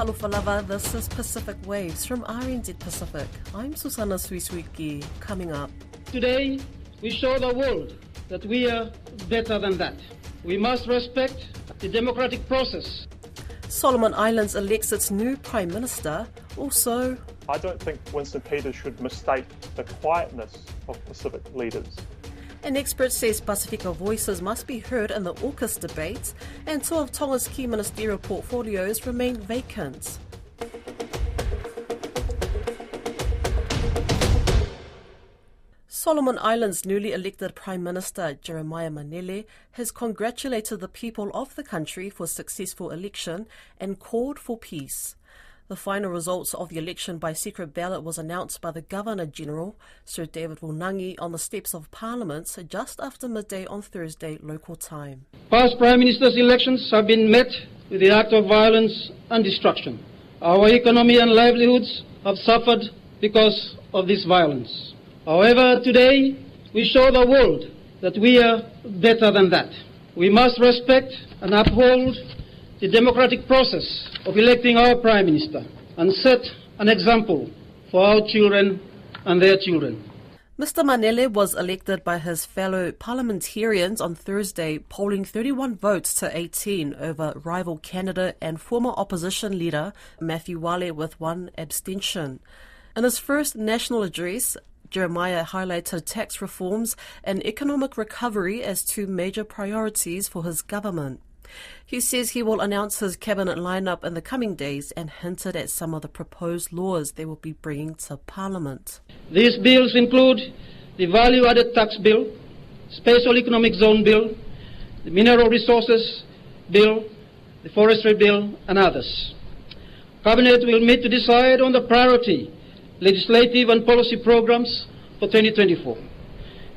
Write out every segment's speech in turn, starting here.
Talufalava, this is Pacific Waves from RNZ Pacific. I'm Susana Suisuiki. Coming up. Today, we show the world that we are better than that. We must respect the democratic process. Solomon Islands elects its new Prime Minister. Also, I don't think Winston Peters should mistake the quietness of Pacific leaders. an expert says Pasifika voices must be heard in the AUKUS debate, and two of Tonga's key ministerial portfolios remain vacant. Solomon Islands' newly elected Prime Minister Jeremiah Manele has congratulated the people of the country for a successful election and called for peace. The final results of the election by secret ballot was announced by the Governor-General, Sir David Wunangi, on the steps of Parliament just after midday on Thursday local time. Past Prime Minister's elections have been met with the act of violence and destruction. Our economy and livelihoods have suffered because of this violence. However, today we show the world that we are better than that. We must respect and uphold the democratic process of electing our Prime Minister and set an example for our children and their children. Mr. Manele was elected by his fellow parliamentarians on Thursday, polling 31 votes to 18 over rival candidate and former opposition leader Matthew Wale with one abstention. In his first national address, Jeremiah highlighted tax reforms and economic recovery as two major priorities for his government. He says he will announce his cabinet lineup in the coming days and hinted at some of the proposed laws they will be bringing to Parliament. These bills include the Value-Added Tax Bill, Special Economic Zone Bill, the Mineral Resources Bill, the Forestry Bill, and others. Cabinet will meet to decide on the priority legislative and policy programs for 2024,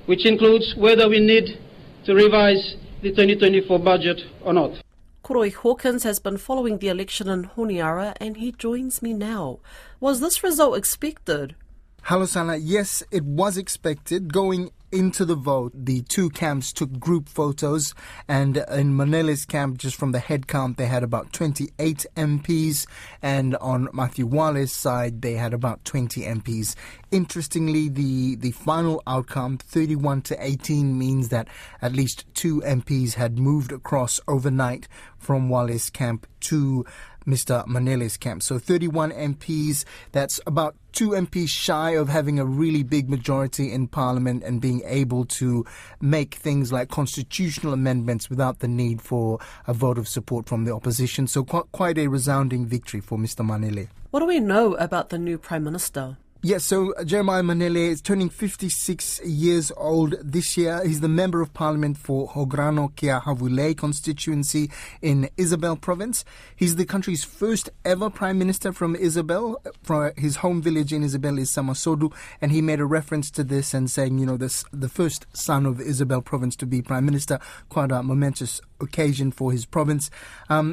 which includes whether we need to revise the 2024 budget or not. Koroi Hawkins has been following the election in Honiara and he joins me now. Was this result expected? Hello, Sana. Yes, it was expected. Going into the vote, the two camps took group photos, and in Manele's camp, just from the head count, they had about 28 MPs, and on Matthew Wale's side, they had about 20 MPs. Interestingly, the final outcome, 31 to 18, means that at least two MPs had moved across overnight from Wale's camp to Mr. Manele's camp. So 31 MPs, that's about 2 MPs shy of having a really big majority in Parliament and being able to make things like constitutional amendments without the need for a vote of support from the opposition. So quite a resounding victory for Mr. Manele. What do we know about the new Prime Minister? Yes, so Jeremiah Manele is turning 56 years old this year. He's the Member of Parliament for Hograno Kia Havule constituency in Isabel province. He's the country's first ever Prime Minister from Isabel. From his home village in Isabel is Samasodu, and he made a reference to this and saying, you know, this the first son of Isabel province to be Prime Minister, quite a momentous occasion for his province.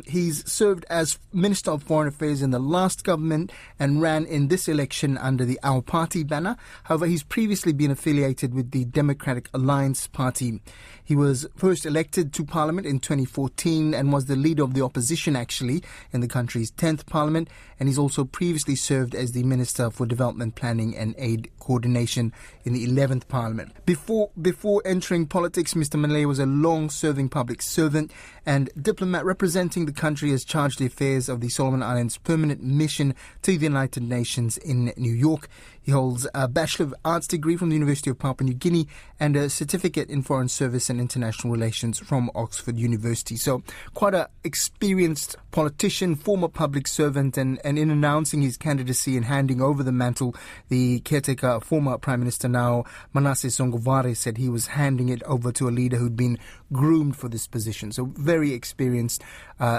He's served as Minister of Foreign Affairs in the last government and ran in this election under the Our Party banner. However, he's previously been affiliated with the Democratic Alliance Party. He was first elected to Parliament in 2014 and was the leader of the opposition actually in the country's 10th Parliament, and he's also previously served as the Minister for Development Planning and Aid Coordination in the 11th Parliament. Before entering politics, Mr. Manele was a long-serving public servant and diplomat representing the country as chargé d'affaires of the Solomon Islands Permanent Mission to the United Nations in New York. He holds a Bachelor of Arts degree from the University of Papua New Guinea and a certificate in Foreign Service and International Relations from Oxford University. So quite an experienced politician, former public servant, and in announcing his candidacy and handing over the mantle, the caretaker, former Prime Minister now, Manasseh Songovare, said he was handing it over to a leader who'd been groomed for this position. So very experienced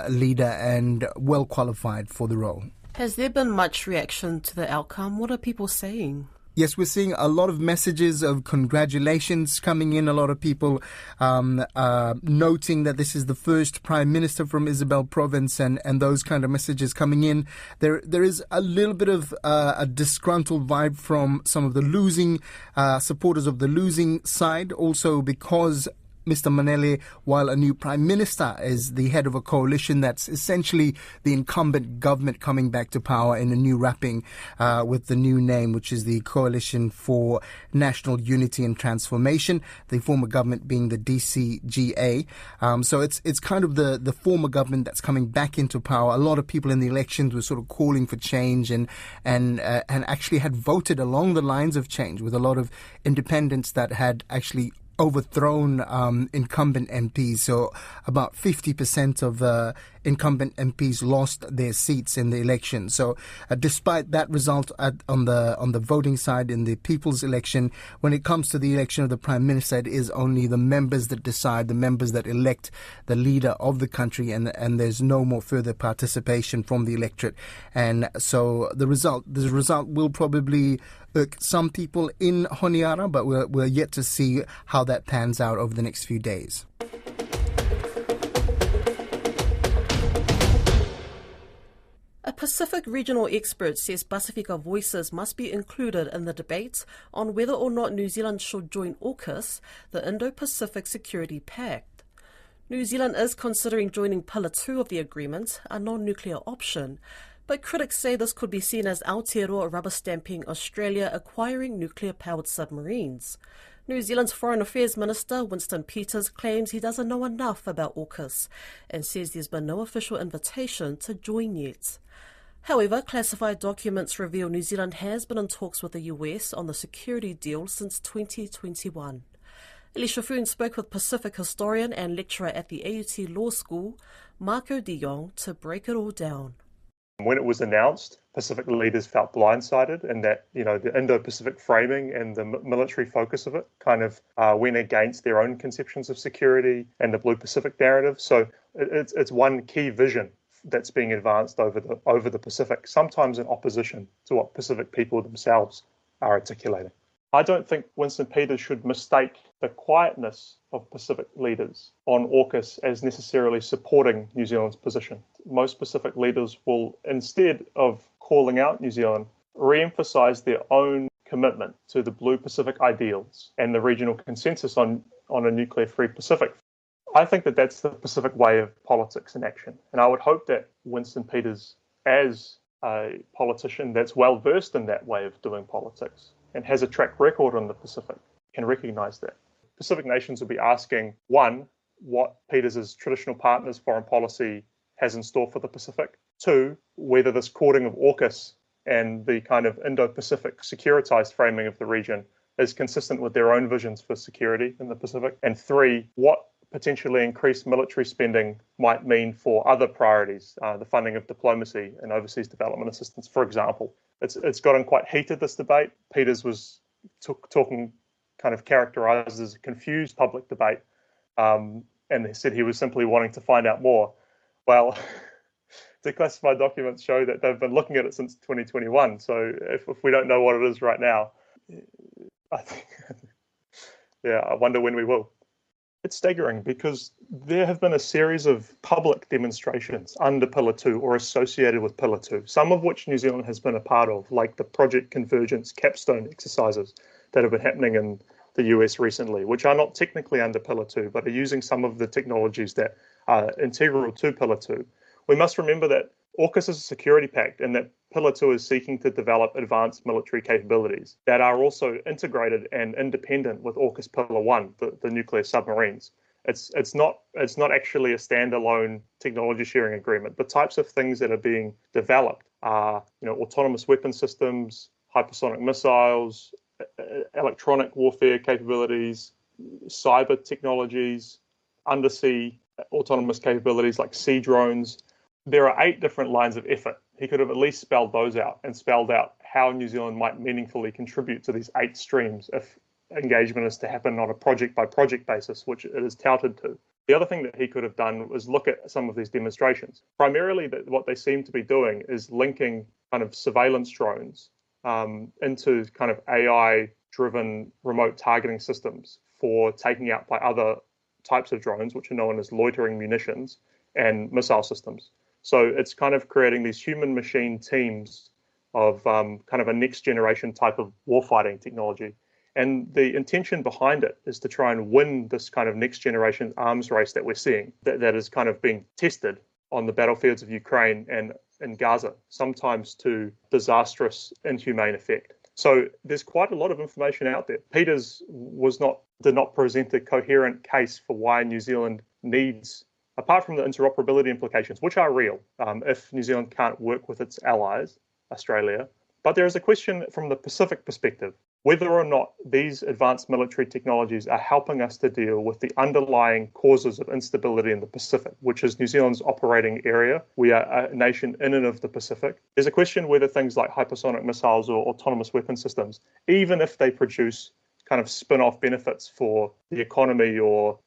leader and well qualified for the role. Has there been much reaction to the outcome? What are people saying? Yes, we're seeing a lot of messages of congratulations coming in. A lot of people noting that this is the first Prime Minister from Isabel province and those kind of messages coming in. There is a little bit of a disgruntled vibe from some of the losing supporters of the losing side, also because Mr. Manele, while a new prime minister is the head of a coalition that's essentially the incumbent government coming back to power in a new wrapping with the new name, which is the Coalition for National Unity and Transformation, the former government being the DCGA. So it's kind of the former government that's coming back into power. A lot of people in the elections were sort of calling for change and actually had voted along the lines of change, with a lot of independents that had actually overthrown incumbent MPs. So about 50% of incumbent MPs lost their seats in the election. So despite that result on the voting side in the people's election, when it comes to the election of the Prime Minister, it is only the members that decide, the members that elect the leader of the country, and there's no more further participation from the electorate. And so the result will probably irk some people in Honiara, but we're yet to see how that pans out over the next few days. A Pacific regional expert says Pasifika voices must be included in the debate on whether or not New Zealand should join AUKUS, the Indo-Pacific Security Pact. New Zealand is considering joining Pillar 2 of the agreement, a non-nuclear option, but critics say this could be seen as Aotearoa rubber-stamping Australia acquiring nuclear-powered submarines. New Zealand's Foreign Affairs Minister Winston Peters claims he doesn't know enough about AUKUS and says there's been no official invitation to join yet. However, classified documents reveal New Zealand has been in talks with the US on the security deal since 2021. Elisha Foon spoke with Pacific historian and lecturer at the AUT Law School, Marco de Jong, to break it all down. When it was announced, Pacific leaders felt blindsided, and that the Indo-Pacific framing and the military focus of it kind of went against their own conceptions of security and the Blue Pacific narrative. So it's one key vision that's being advanced over the Pacific, sometimes in opposition to what Pacific people themselves are articulating. I don't think Winston Peters should mistake the quietness of Pacific leaders on AUKUS as necessarily supporting New Zealand's position. Most Pacific leaders will, instead of calling out New Zealand, re-emphasise their own commitment to the Blue Pacific ideals and the regional consensus on a nuclear-free Pacific. I think that that's the Pacific way of politics in action. And I would hope that Winston Peters, as a politician that's well-versed in that way of doing politics and has a track record on the Pacific, can recognise that. Pacific nations will be asking, one, what Peters' traditional partners' foreign policy has in store for the Pacific. Two, whether this courting of AUKUS and the kind of Indo-Pacific securitized framing of the region is consistent with their own visions for security in the Pacific. And three, what potentially increased military spending might mean for other priorities, the funding of diplomacy and overseas development assistance, for example. It's gotten quite heated, this debate. Peters was talking, kind of characterised as a confused public debate, and he said he was simply wanting to find out more. Well, declassified documents show that they've been looking at it since 2021. So if we don't know what it is right now, I think, I wonder when we will. It's staggering because there have been a series of public demonstrations under Pillar 2 or associated with Pillar 2, some of which New Zealand has been a part of, like the Project Convergence capstone exercises that have been happening in the US recently, which are not technically under Pillar 2, but are using some of the technologies that are integral to Pillar 2. We must remember that AUKUS is a security pact and that Pillar 2 is seeking to develop advanced military capabilities that are also integrated and independent with AUKUS Pillar 1, the nuclear submarines. It's not actually a standalone technology sharing agreement. The types of things that are being developed are, autonomous weapon systems, hypersonic missiles, electronic warfare capabilities, cyber technologies, undersea autonomous capabilities like sea drones. There are 8 different lines of effort. He could have at least spelled those out and spelled out how New Zealand might meaningfully contribute to these 8 streams if engagement is to happen on a project-by-project basis, which it is touted to. The other thing that he could have done was look at some of these demonstrations. Primarily, what they seem to be doing is linking kind of surveillance drones into kind of AI-driven remote targeting systems for taking out by other types of drones, which are known as loitering munitions and missile systems. So it's kind of creating these human-machine teams of kind of a next-generation type of warfighting technology. And the intention behind it is to try and win this kind of next generation arms race that we're seeing, that is kind of being tested on the battlefields of Ukraine and in Gaza, sometimes to disastrous, inhumane effect. So there's quite a lot of information out there. Peters did not present a coherent case for why New Zealand needs, apart from the interoperability implications, which are real, if New Zealand can't work with its allies, Australia. But there is a question from the Pacific perspective, whether or not these advanced military technologies are helping us to deal with the underlying causes of instability in the Pacific, which is New Zealand's operating area. We are a nation in and of the Pacific. There's a question whether things like hypersonic missiles or autonomous weapon systems, even if they produce kind of spin-off benefits for the economy or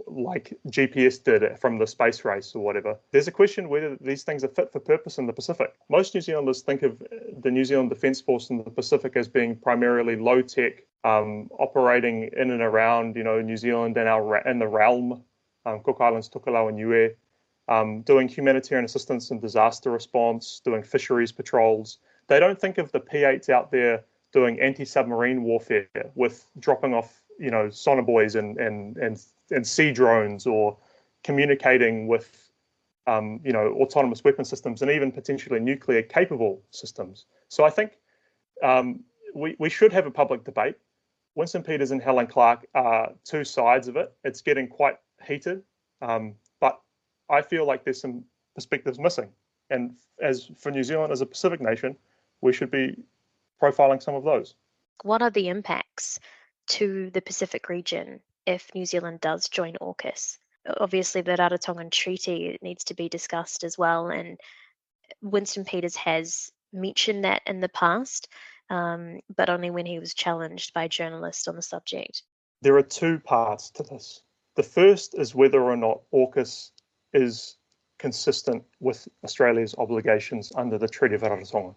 like GPS did from the space race or whatever. There's a question whether these things are fit for purpose in the Pacific. Most New Zealanders think of the New Zealand Defence Force in the Pacific as being primarily low-tech, operating in and around, New Zealand and in the realm, Cook Islands, Tokelau and Niue, doing humanitarian assistance and disaster response, doing fisheries patrols. They don't think of the P8s out there doing anti-submarine warfare with dropping off, sonobuoys and sea drones, or communicating with, autonomous weapon systems and even potentially nuclear capable systems. So I think we should have a public debate. Winston Peters and Helen Clark are two sides of it. It's getting quite heated, but I feel like there's some perspectives missing. And as for New Zealand as a Pacific nation, we should be profiling some of those. What are the impacts to the Pacific region if New Zealand does join AUKUS? Obviously, the Rarotongan Treaty needs to be discussed as well, and Winston Peters has mentioned that in the past, but only when he was challenged by journalists on the subject. There are two parts to this. The first is whether or not AUKUS is consistent with Australia's obligations under the Treaty of Rarotonga.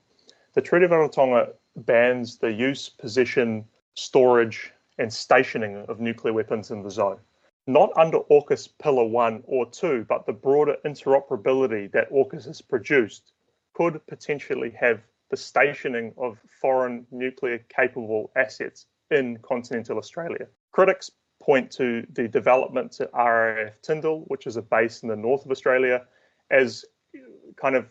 The Treaty of Rarotonga bans the use, possession, storage, and stationing of nuclear weapons in the zone. Not under AUKUS Pillar 1 or 2, but the broader interoperability that AUKUS has produced could potentially have the stationing of foreign nuclear-capable assets in continental Australia. Critics point to the development to RAF Tyndall, which is a base in the north of Australia, as kind of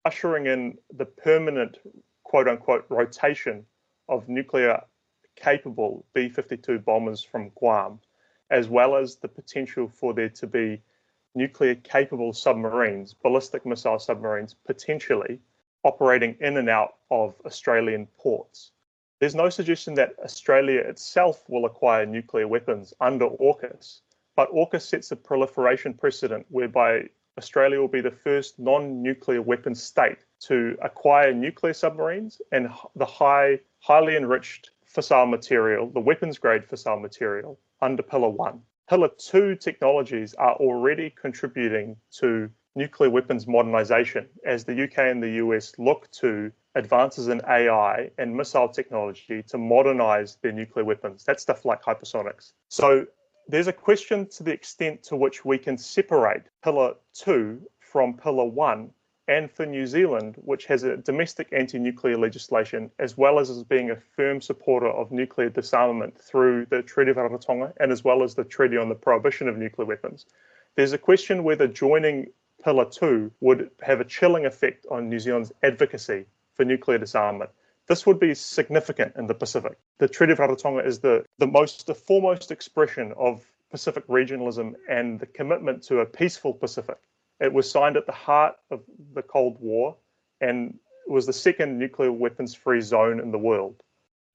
ushering in the permanent, quote-unquote, rotation of nuclear-capable B-52 bombers from Guam, as well as the potential for there to be nuclear-capable submarines, ballistic missile submarines, potentially operating in and out of Australian ports. There's no suggestion that Australia itself will acquire nuclear weapons under AUKUS, but AUKUS sets a proliferation precedent whereby Australia will be the first non-nuclear weapon state to acquire nuclear submarines and the highly enriched fissile material, the weapons-grade fissile material, under Pillar 1. Pillar 2 technologies are already contributing to nuclear weapons modernization as the UK and the US look to advances in AI and missile technology to modernize their nuclear weapons. That's stuff like hypersonics. So there's a question to the extent to which we can separate Pillar 2 from Pillar 1, and for New Zealand, which has a domestic anti-nuclear legislation, as well as being a firm supporter of nuclear disarmament through the Treaty of Rarotonga, and as well as the Treaty on the Prohibition of Nuclear Weapons. There's a question whether joining Pillar 2 would have a chilling effect on New Zealand's advocacy for nuclear disarmament. This would be significant in the Pacific. The Treaty of Rarotonga is the foremost expression of Pacific regionalism and the commitment to a peaceful Pacific. It was signed at the heart of the Cold War and was the second nuclear weapons-free zone in the world.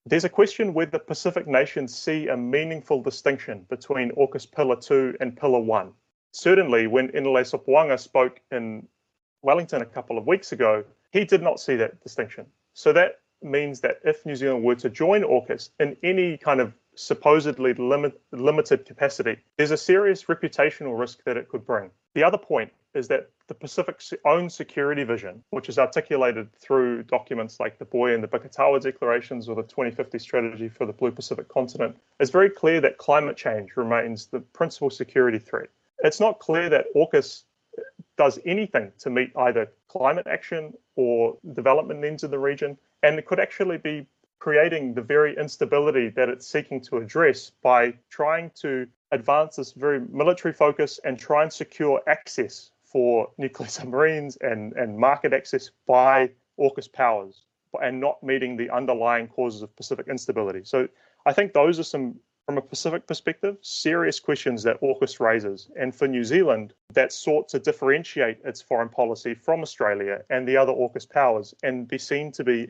There's a question whether Pacific nations see a meaningful distinction between AUKUS Pillar 2 and Pillar 1. Certainly, when Inele Sopoaga spoke in Wellington a couple of weeks ago, he did not see that distinction. So that means that if New Zealand were to join AUKUS in any kind of supposedly limited capacity, there's a serious reputational risk that it could bring. The other point is that the Pacific's own security vision, which is articulated through documents like the Boy and the Bikatawa Declarations or the 2050 Strategy for the Blue Pacific Continent, is very clear that climate change remains the principal security threat. It's not clear that AUKUS does anything to meet either climate action or development needs in the region, and it could actually be creating the very instability that it's seeking to address by trying to advance this very military focus and try and secure access for nuclear submarines and market access by AUKUS powers, and not meeting the underlying causes of Pacific instability. So I think those are some, from a Pacific perspective, serious questions that AUKUS raises. And for New Zealand, that sought to differentiate its foreign policy from Australia and the other AUKUS powers and be seen to be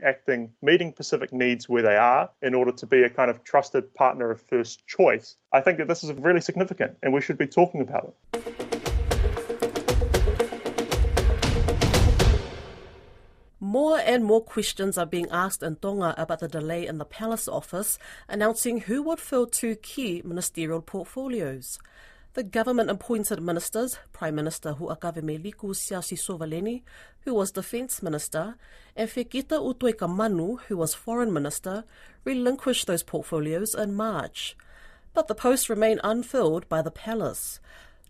meeting Pacific needs where they are in order to be a kind of trusted partner of first choice. I think that this is really significant and we should be talking about it. More and more questions are being asked in Tonga about the delay in the Palace Office announcing who would fill two key ministerial portfolios. The government-appointed ministers, Prime Minister Huakavemeliku Siasi Sovaleni, who was Defence Minister, and Fekita Utoikamanu, who was Foreign Minister, relinquished those portfolios in March. But the posts remain unfilled by the Palace.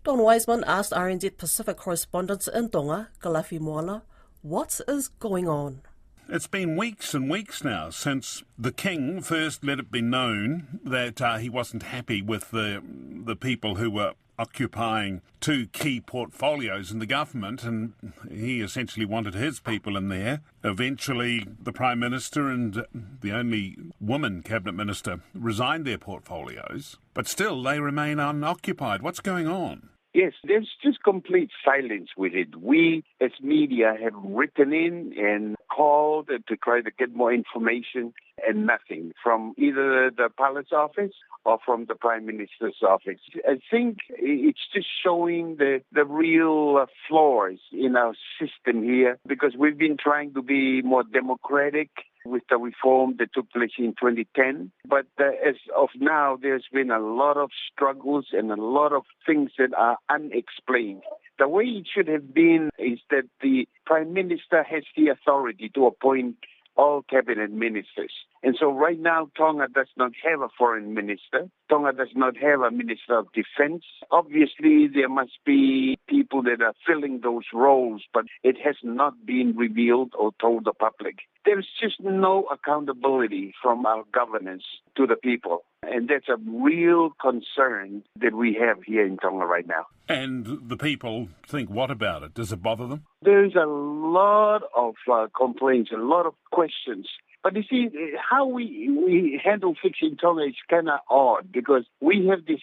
Don Wiseman asked RNZ Pacific correspondent in Tonga, Kalafi Moala, what is going on? It's been weeks and weeks now since the King first let it be known that he wasn't happy with the people who were occupying two key portfolios in the government, and he essentially wanted his people in there. Eventually, the Prime Minister and the only woman Cabinet Minister resigned their portfolios, but still they remain unoccupied. What's going on? Yes, there's just complete silence with it. We, as media, have written in and called to try to get more information, and nothing from either the Palace Office or from the Prime Minister's office. I think it's just showing the real flaws in our system here, because we've been trying to be more democratic with the reform that took place in 2010. But as of now, there's been a lot of struggles and a lot of things that are unexplained. The way it should have been is that the Prime Minister has the authority to appoint all cabinet ministers. And so right now, Tonga does not have a foreign minister. Tonga does not have a minister of defense. Obviously, there must be people that are filling those roles, but it has not been revealed or told the public. There's just no accountability from our governance to the people. And that's a real concern that we have here in Tonga right now. And the people think what about it? Does it bother them? There's a lot of complaints, a lot of questions. But you see, how we handle things in Tonga is kind of odd, because we have this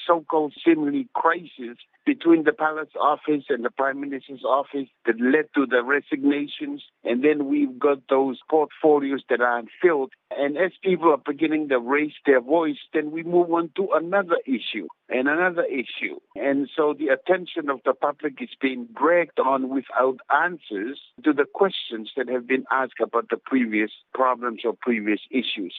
so-called seemingly crisis between the Palace Office and the Prime Minister's office that led to the resignations. And then we've got those portfolios that are unfilled. And as people are beginning to raise their voice, then we move on to another issue and another issue. And so the attention of the public is being dragged on without answers to the questions that have been asked about the previous problems or previous issues.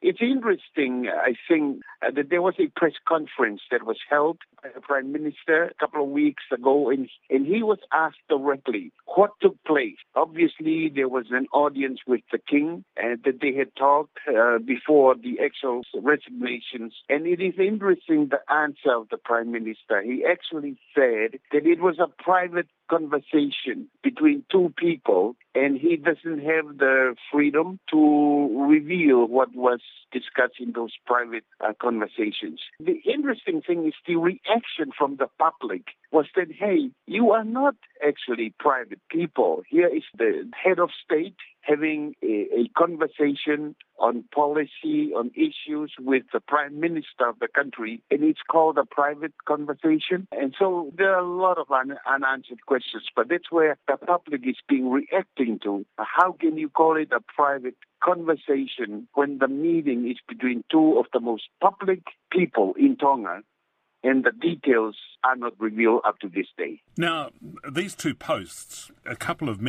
It's interesting, I think, that there was a press conference that was held by the Prime Minister a couple of weeks ago, and he was asked directly what took place. Obviously, there was an audience with the King, and that they had talked before the actual resignations. And it is interesting, the answer of the Prime Minister. He actually said that it was a private conversation between two people, and he doesn't have the freedom to reveal what was discussed in those private conversations. The interesting thing is the reaction from the public was that, hey, you are not actually private people. Here is the head of state having a conversation on policy, on issues with the Prime Minister of the country, and it's called a private conversation. And so there are a lot of unanswered questions, but that's where the public is being reacting to. How can you call it a private conversation when the meeting is between two of the most public people in Tonga, and the details are not revealed up to this day? Now, these two posts, a couple of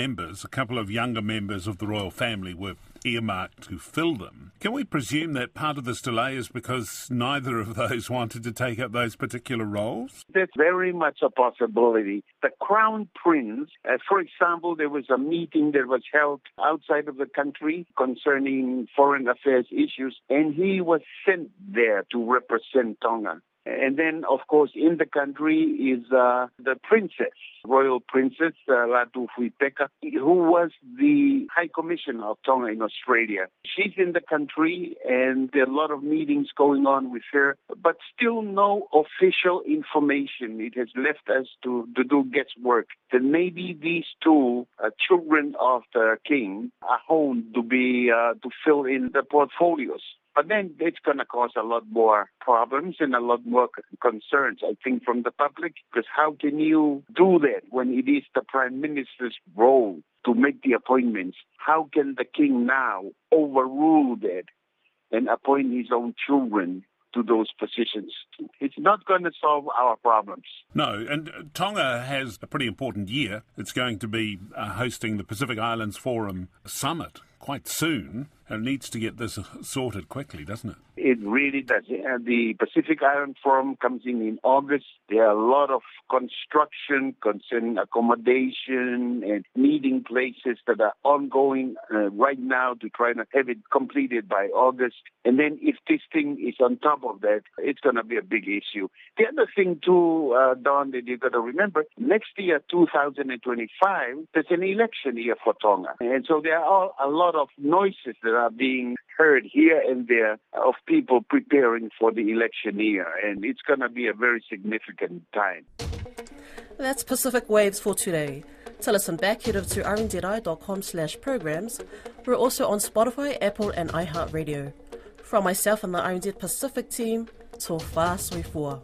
younger members of the royal family were earmarked to fill them. Can we presume that part of this delay is because neither of those wanted to take up those particular roles? That's very much a possibility. The Crown Prince, for example, there was a meeting that was held outside of the country concerning foreign affairs issues, and he was sent there to represent Tonga. And then, of course, in the country is the princess, royal princess, Ratu Fuipeka, who was the High Commissioner of Tonga in Australia. She's in the country, and there are a lot of meetings going on with her, but still no official information. It has left us to do guesswork. That maybe these two children of the king are honed to fill in the portfolios. But then it's going to cause a lot more problems and a lot more concerns, I think, from the public. Because how can you do that when it is the Prime Minister's role to make the appointments? How can the king now overrule that and appoint his own children to those positions? It's not going to solve our problems. No, and Tonga has a pretty important year. It's going to be hosting the Pacific Islands Forum Summit quite soon. It needs to get this sorted quickly, doesn't it? It really does. The Pacific Island Forum comes in August. There are a lot of construction concerning accommodation and meeting places that are ongoing right now to try to have it completed by August. And then if this thing is on top of that, it's going to be a big issue. The other thing too, Don, that you've got to remember, next year, 2025, there's an election year for Tonga. And so there are a lot of noises that are being heard here and there of people preparing for the election year, and it's going to be a very significant time. That's Pacific Waves for today. To listen back, head over to rnzi.com/programs. We're also on Spotify, Apple and iHeartRadio. From myself and the RNZ Pacific team, tō whā soifua.